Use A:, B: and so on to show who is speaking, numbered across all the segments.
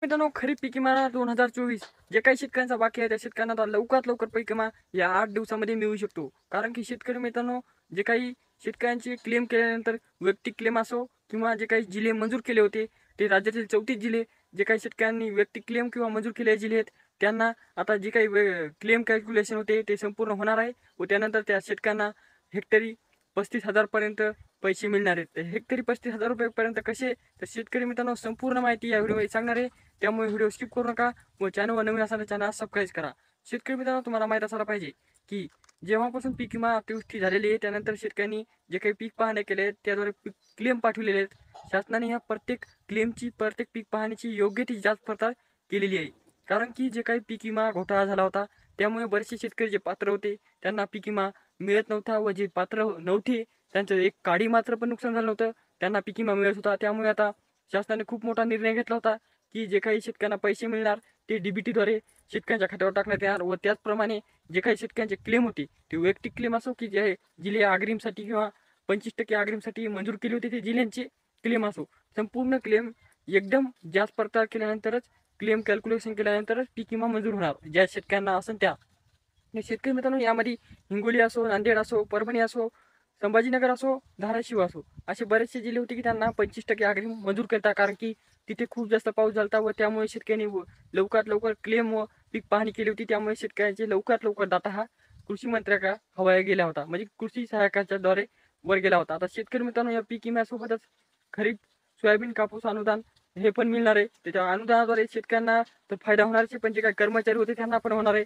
A: मित्रांनो, खरीप पीक विमा 2024 जे काही शेतकऱ्यांचा बाकी आहे त्या शेतकऱ्यांना आता लवकरात लवकर पीक विमा या 8 दिवसामध्ये मिळू शकतो. कारण की शेतकरी मित्रांनो, जे काही शेतकऱ्यांचे क्लेम केल्यानंतर वैयक्तिक क्लेम असो किंवा जे काही जिल्हे मंजूर केले होते, ते राज्यातील 34 जिल्हे जे काही शेतकऱ्यांनी वैयक्तिक क्लेम किंवा मंजूर केलेले जिल्हे आहेत, त्यांना आता जे काही क्लेम कॅल्क्युलेशन होते ते संपूर्ण होणार आहे व त्यानंतर त्या शेतकऱ्यांना हेक्टरी 35,000 पर्यंत पैसे मिळणार आहेत. हेक्टरी 35,000 रुपयेपर्यंत कसे, तर शेतकरी मित्रांनो संपूर्ण माहिती या व्हिडिओमध्ये सांगणार आहे. त्यामुळे व्हिडिओ स्किप करू नका व चॅनलवर नवीन असाल तर चॅनल सबस्क्राईब करा. शेतकरी मित्रांनो, तुम्हाला माहीत असायला पाहिजे की जेव्हापासून पीक विमा अतिवृष्टी झालेली आहे त्यानंतर शेतकऱ्यांनी जे काही पीक पाहणी केले आहेत त्याद्वारे क्लेम पाठवलेले आहेत. शासनाने ह्या प्रत्येक क्लेमची, प्रत्येक पीक पाहणीची योग्य ती जाच पडताळ केलेली आहे. कारण की जे काही पीक विमा घोटाळा झाला होता त्यामुळे बरेचसे शेतकरी जे पात्र होते त्यांना पीक विमा मिळत नव्हता व जे पात्र नव्हते त्यांचं एक काडी मात्र पण नुकसान झालं नव्हतं, त्यांना पीक विमा मिळत होता. त्यामुळे आता शासनाने खूप मोठा निर्णय घेतला होता की जे काही शेतकऱ्यांना पैसे मिळणार ते डीबीटीद्वारे शेतकऱ्यांच्या खात्यावर टाकण्यात येणार व त्याचप्रमाणे जे काही शेतकऱ्यांचे क्लेम होते ते वैयक्तिक क्लेम असो की जे जिल्हे अग्रिमसाठी किंवा 25% अग्रिमसाठी मंजूर केले होते ते जिल्ह्यांचे क्लेम असो, संपूर्ण क्लेम एकदम जास्त पडताळ केल्यानंतरच, क्लेम कॅल्क्युलेशन केल्यानंतरच पीक विमा मंजूर होणार ज्या शेतकऱ्यांना असेल त्या. शेतकरी मित्रांनो, यामध्ये हिंगोली असो, नांदेड असो, परभणी असो, संभाजीनगर असो, धाराशिव असो, असे बरेचसे जिल्हे होते की त्यांना 25% अग्रिम मंजूर करता. कारण की तिथे खूप जास्त पाऊस झाला व त्यामुळे शेतकऱ्यांनी लवकरात लवकर क्लेम व पीक पाहणी केली होती. त्यामुळे शेतकऱ्यांचे लवकरात लवकर डाटा हा कृषी मंत्र्याकडे हवाया गेला होता, म्हणजे कृषी सहाय्यकाच्या द्वारे वर गेला होता. आता शेतकरी मित्रांनो, या पीक विम्यासोबतच खरीप सोयाबीन, कापूस अनुदान हे पण मिळणार आहे. त्याच्या अनुदानाद्वारे शेतकऱ्यांना तर फायदा होणारच, पण जे काही कर्मचारी होते त्यांना पण होणार आहे.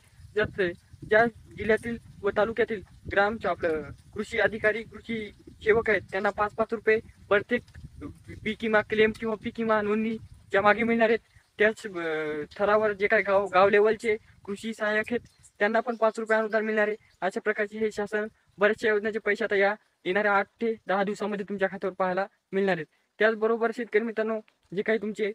A: ज्या जिल्ह्यातील व तालुक्यातील आपलं कृषी अधिकारी, कृषी सेवक आहेत त्यांना 5-5 रुपये प्रत्येक पीक विमा क्लेम किंवा पीक विमा नोंदणीच्या मागे मिळणार आहेत. त्याच थरावर जे काही गाव लेवलचे कृषी सहाय्यक आहेत त्यांना पण 5 रुपये अनुदान मिळणार आहे. अशा प्रकारचे हे शासन बऱ्याचशा योजनेचे पैसे आता येणाऱ्या 8 ते 10 दिवसामध्ये तुमच्या खात्यावर पाहायला मिळणार आहेत. त्याचबरोबर शेतकरी मित्रांनो, जे काही तुमचे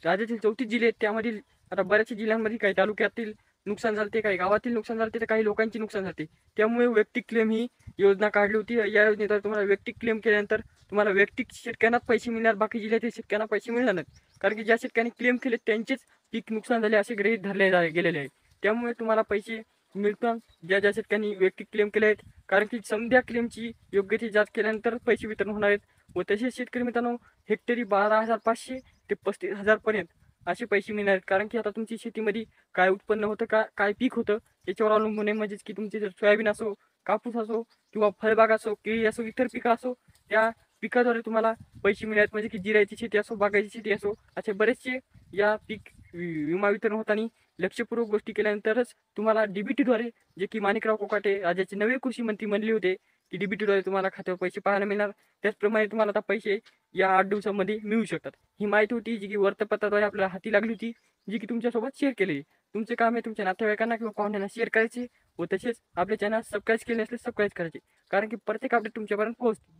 A: राज्यातील 34 जिल्हे आहेत त्यामधील आता बऱ्याचशा जिल्ह्यांमध्ये काही तालुक्यातील नुकसान झाले, काही गावातील नुकसान झाले, तर काही लोकांचे नुकसान झाले. त्यामुळे वैयक्तिक क्लेम ही योजना काढली होती. या योजनेद्वारे तुम्हाला वैयक्तिक क्लेम केल्यानंतर तुम्हाला वैयक्तिक शेतकऱ्यांनाच पैसे मिळणार, बाकी जिल्ह्यातील शेतकऱ्यांना पैसे मिळणार नाहीत. कारण की ज्या शेतकऱ्यांनी क्लेम केले त्यांचेच पीक नुकसान झाले असे गृहीत धरले गेलेले आहे. त्यामुळे तुम्हाला पैसे मिळतात ज्या शेतकऱ्यांनी वैयक्तिक क्लेम केले आहेत. कारण की समध्या क्लेमची योग्य ती जाच केल्यानंतर पैसे वितरण होणार आहेत. व तसेच शेतकरी मित्रांनो, हेक्टरी 12,500 ते 35,000 पर्यंत असे पैसे मिळणार आहेत. कारण की आता तुमची शेतीमध्ये काय उत्पन्न होतं, काय पीक होतं याच्यावर अवलंबून आहे. म्हणजेच की तुमचे जर सोयाबीन असो, कापूस असो किंवा फळबाग असो, केळी असो, इतर पिकं असो, त्या पिकाद्वारे तुम्हाला पैसे मिळतात. म्हणजे की जिरायची शेती असो, बागायची शेती असो, असे बरेचसे या पीक विमा वितरण होताना लक्षपूर्वक गोष्टी केल्यानंतरच तुम्हाला डीबीटीद्वारे, जे की माणिकराव कोकाटे राज्याचे नवे कृषी मंत्री म्हणले होते की डीबीटीद्वारे तुम्हाला खात्यावर पैसे पाहायला मिळणार, त्याचप्रमाणे तुम्हाला आता पैसे या 8 दिवसामध्ये मिळू शकतात. ही माहिती होती जी की वृत्तपत्राद्वारे आपल्याला हाती लागली होती, जी की तुमच्यासोबत शेअर केली. तुमचे काम आहे तुमच्या नातेवाईकांना किंवा पाहुण्यांना शेअर करायचे व तसेच आपले चॅनल सबस्क्राईब केले नसले सबस्क्राईब करायचे. कारण की प्रत्येक अपडेट तुमच्यापर्यंत पोहोचते.